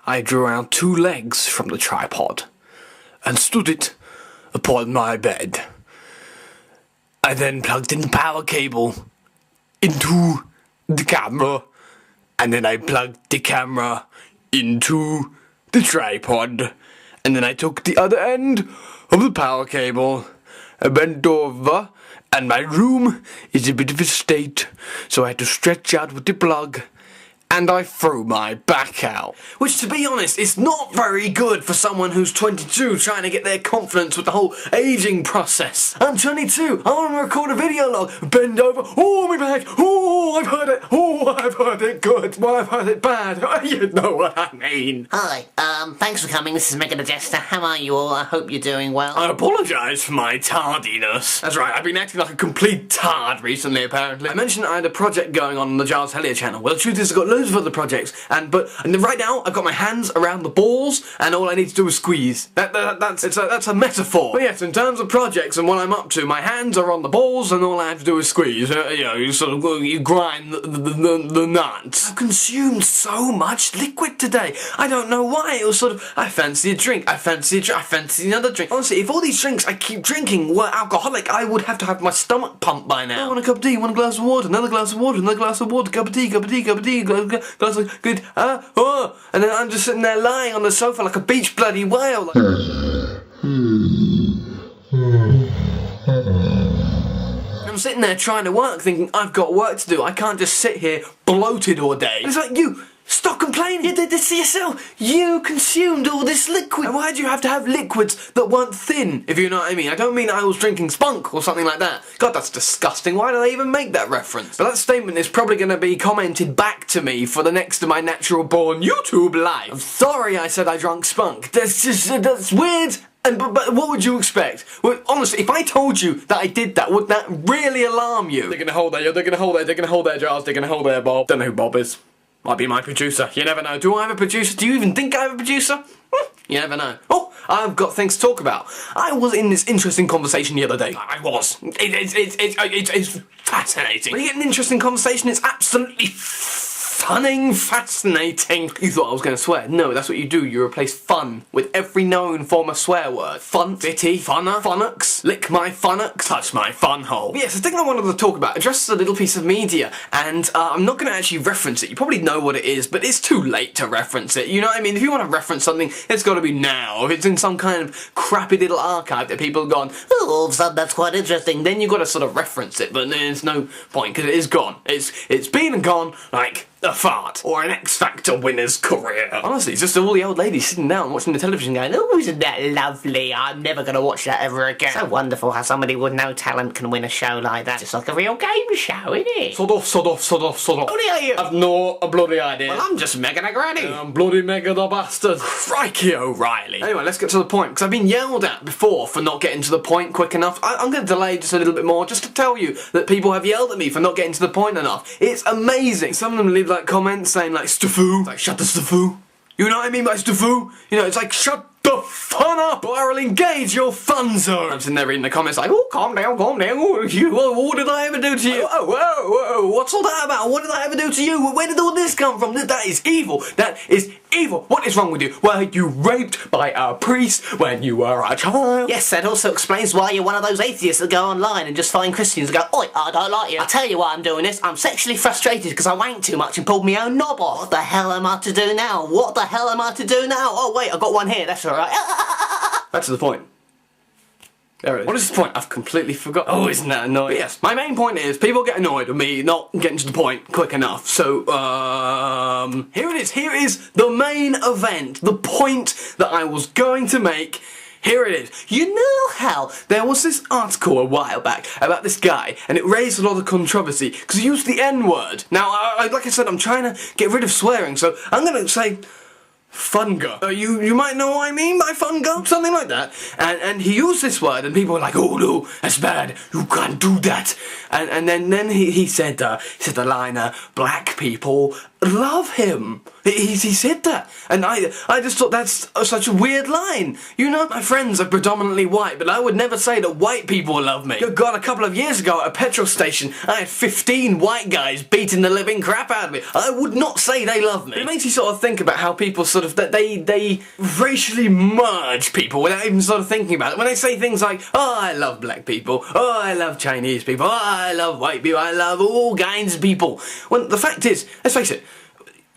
I drew out 2 legs from the tripod and stood it upon my bed. I then plugged in the power cable into the camera, and then I plugged the camera into the tripod, and then I took the other end of the power cable and bent over, and my room is a bit of a state, so I had to stretch out with the plug, and I threw my back out. Which, to be honest, is not very good for someone who's 22 trying to get their confidence with the whole aging process. I'm 22, I want to record a video log, bend over, oh my back, oh I've heard it good, well I've heard it bad, you know what I mean. Hi, thanks for coming, this is Megan the Jester, how are you all? I hope you're doing well. I apologise for my tardiness. That's right, I've been acting like a complete tard recently apparently. I mentioned I had a project going on the Giles Hellier channel. Well, the truth is I've got loads of other projects, and right now I've got my hands around the balls, and all I need to do is squeeze. That's a metaphor. But yes, in terms of projects and what I'm up to, my hands are on the balls, and all I have to do is squeeze. You grind the nuts. I've consumed so much liquid today. I don't know why. It was sort of, I fancy a drink, I fancy another drink. Honestly, if all these drinks I keep drinking were alcoholic, I would have to have my stomach pumped by now. I want a cup of tea, want a glass of water, another glass of water, another glass of water, cup of tea, glass of good, and then I'm just sitting there lying on the sofa like a beach bloody whale. I'm sitting there trying to work, thinking I've got work to do. I can't just sit here bloated all day. And it's like, you, stop complaining. You did this to yourself. You consumed all this liquid. And why do you have to have liquids that weren't thin, if you know what I mean? I don't mean I was drinking spunk or something like that. God, that's disgusting. Why do they even make that reference? But that statement is probably going to be commented back to me for the next of my natural born YouTube life. I'm sorry I said I drank spunk. That's weird. But what would you expect? Well, honestly, if I told you that I did that, would that really alarm you? They're gonna hold there, they're gonna hold there, Giles, they're gonna hold there, Bob. Don't know who Bob is. Might be my producer. You never know. Do I have a producer? Do you even think I have a producer? You never know. Oh, I've got things to talk about. I was in this interesting conversation the other day. I was. It's fascinating. When you get an interesting conversation, it's absolutely fascinating. You thought I was going to swear. No, that's what you do. You replace fun with every known form of swear word. Fun, fitty, funner, funnux, lick my funnux, touch my fun hole. But yes, the thing I wanted to talk about addresses a little piece of media, and I'm not going to actually reference it. You probably know what it is, but it's too late to reference it. You know what I mean? If you want to reference something, it's got to be now. If it's in some kind of crappy little archive that people have gone, oh, all of a sudden that's quite interesting, then you've got to sort of reference it, but there's no point, because it is gone. It's been and gone like a fart, or an X Factor winner's career. Honestly, it's just all the old ladies sitting down watching the television going, oh, isn't that lovely? I'm never going to watch that ever again. So wonderful how somebody with no talent can win a show like that. Just like a real game show, isn't it? Sod off. Bloody are you? I've no bloody idea. Well, I'm just Megan the Granny. I'm bloody Mega the bastard. Crikey O'Reilly. Anyway, let's get to the point, because I've been yelled at before for not getting to the point quick enough. I'm going to delay just a little bit more, just to tell you that people have yelled at me for not getting to the point enough. It's amazing. Some of them leave like comments saying like stuffoo, like shut the stuffoo. You know what I mean by stuffoo? You know, it's like shut the fun up, or I will engage your fun zone. I'm sitting there reading the comments like, oh, calm down. What did I ever do to you? Whoa, what's all that about? What did I ever do to you? Where did all this come from? That is evil. That is evil. What is wrong with you? Were you raped by a priest when you were a child? Yes, that also explains why you're one of those atheists that go online and just find Christians and go, oi, I don't like you. I'll tell you why I'm doing this. I'm sexually frustrated because I wanked too much and pulled my own knob off. What the hell am I to do now? What the hell am I to do now? Oh wait, I've got one here, that's alright. Back to the point. There it is. What is the point? I've completely forgot. Oh, isn't that annoying? But yes, my main point is people get annoyed with me not getting to the point quick enough. So, here it is. Here is the main event. The point that I was going to make. Here it is. You know how there was this article a while back about this guy, and it raised a lot of controversy because he used the N-word. Now, like I said, I'm trying to get rid of swearing, so I'm going to say funga. You might know what I mean by funga? Something like that. And he used this word, and people were like, oh no, that's bad, you can't do that. And then he said the line, black people love him. He said that, and I just thought that's such a weird line. You know, my friends are predominantly white, but I would never say that white people love me. Good God, a couple of years ago at a petrol station, I had 15 white guys beating the living crap out of me. I would not say they love me. It makes you sort of think about how people sort of, that they racially merge people without even sort of thinking about it. When they say things like, oh, I love black people, oh, I love Chinese people, oh, I love white people, I love all kinds of people. When the fact is, let's face it,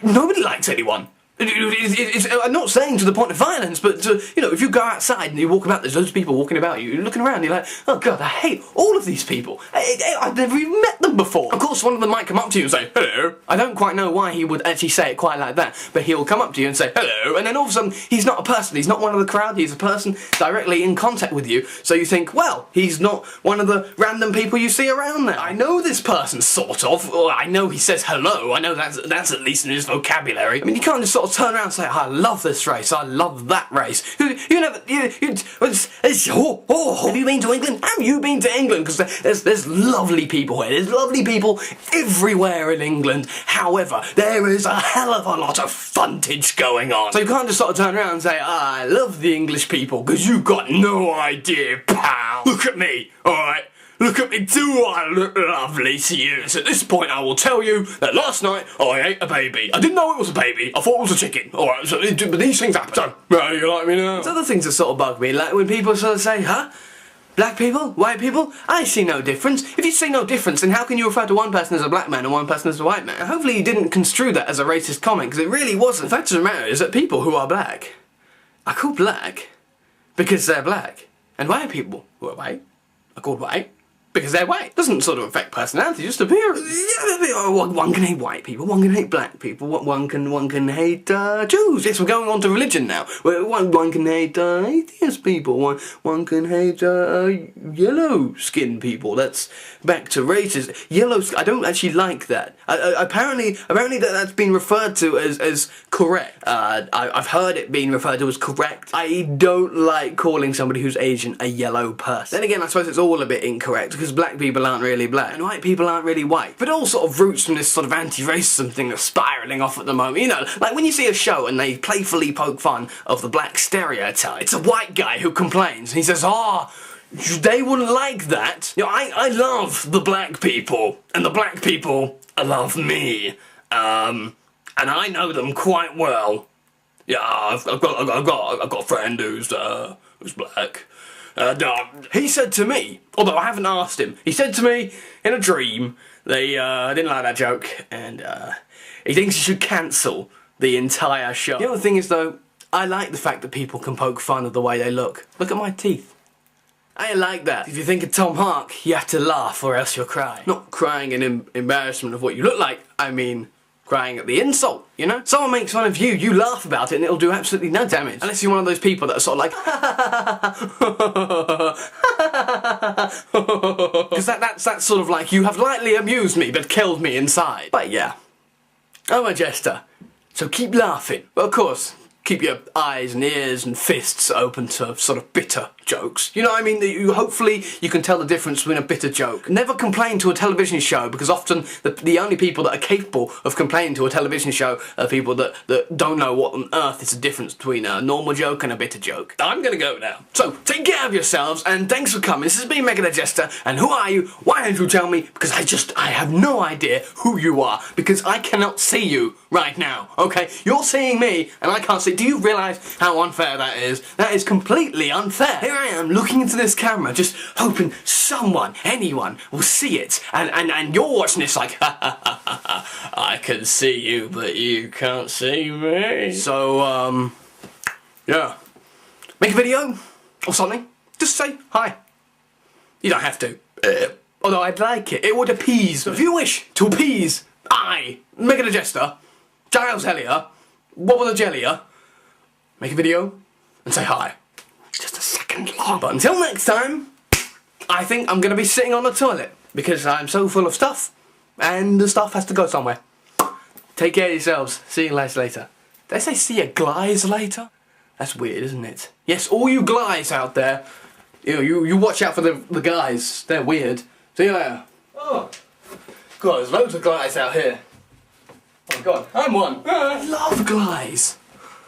nobody likes anyone. I'm not saying to the point of violence, but you know, if you go outside and you walk about, there's loads of people walking about you, you're looking around, you're like, oh God, I hate all of these people. I've never even met them before. Of course, one of them might come up to you and say, hello. I don't quite know why he would actually say it quite like that, but he'll come up to you and say, hello, and then all of a sudden, he's not a person, he's not one of the crowd, he's a person directly in contact with you, so you think, well, he's not one of the random people you see around there. I know this person, sort of, or I know he says hello, I know that's at least in his vocabulary. I mean, you can't just sort of turn around and say, I love this race, I love that race. Have you been to England? Have you been to England? Because there's lovely people here, there's lovely people everywhere in England. However, there is a hell of a lot of funtage going on. So you can't just sort of turn around and say, I love the English people, because you've got no idea, pal. Look at me, alright? Look at me, do I look lovely to you? So at this point I will tell you that last night I ate a baby. I didn't know it was a baby, I thought it was a chicken. Alright, so, but these things happen. So, you like me now? There's other things that sort of bug me, like when people sort of say, huh? Black people? White people? I see no difference. If you see no difference, then how can you refer to one person as a black man and one person as a white man? And hopefully you didn't construe that as a racist comment, because it really wasn't. The fact of the matter is that people who are black are called black because they're black. And white people who are white are called white because they're white. Doesn't sort of affect personality, just appearance. One can hate white people, one can hate black people, one can hate Jews. Yes, we're going on to religion now. One can hate atheist people, one can hate yellow skin people. That's back to races. Yellow skin, I don't actually like that. Apparently that's been referred to as correct. I've heard it being referred to as correct. I don't like calling somebody who's Asian a yellow person. Then again, I suppose it's all a bit incorrect, because black people aren't really black, and white people aren't really white. But it all sort of roots from this sort of anti-racism thing that's spiralling off at the moment. You know, like when you see a show and they playfully poke fun of the black stereotype, it's a white guy who complains, and he says, oh, they wouldn't like that. You know, I love the black people, and the black people love me. And I know them quite well. Yeah, I've got a friend who's black. He said to me, although I haven't asked him, he said to me in a dream, they didn't like that joke, and he thinks you should cancel the entire show. The other thing is though, I like the fact that people can poke fun of the way they look. Look at my teeth. I like that. If you think of Tom Hark, you have to laugh or else you'll cry. Not crying in embarrassment of what you look like, I mean crying at the insult, you know? Someone makes fun of you, you laugh about it and it'll do absolutely no damage. Unless you're one of those people that are sort of like because that's sort of like, you have lightly amused me but killed me inside. But yeah, I'm a jester, so keep laughing. But of course, keep your eyes and ears and fists open to sort of bitter jokes. You know what I mean? Hopefully you can tell the difference between a bitter joke. Never complain to a television show, because often the only people that are capable of complaining to a television show are people that don't know what on earth is the difference between a normal joke and a bitter joke. I'm gonna go now. So, take care of yourselves, and thanks for coming. This has been Mega the Jester, and who are you? Why don't you tell me? Because I have no idea who you are, because I cannot see you right now, okay? You're seeing me, and I can't see. Do you realise how unfair that is? That is completely unfair. Here I am, looking into this camera, just hoping someone, anyone, will see it, and you're watching this like, ha ha ha ha ha, I can see you, but you can't see me. So, yeah. Make a video, or something. Just say hi. You don't have to. Although I'd like it. It would appease. So if you wish to appease Mega the Jester, Giles Hellier, Wobble the Jellier, make a video and say hi. Just a second long. But until next time, I think I'm going to be sitting on the toilet, because I'm so full of stuff, and the stuff has to go somewhere. Take care of yourselves. See you guys later. Did I say see you guys later? That's weird, isn't it? Yes, all you guys out there, you watch out for the guys. They're weird. See you later. Oh, God, there's loads of guys out here. Oh god, I'm one. I love glides.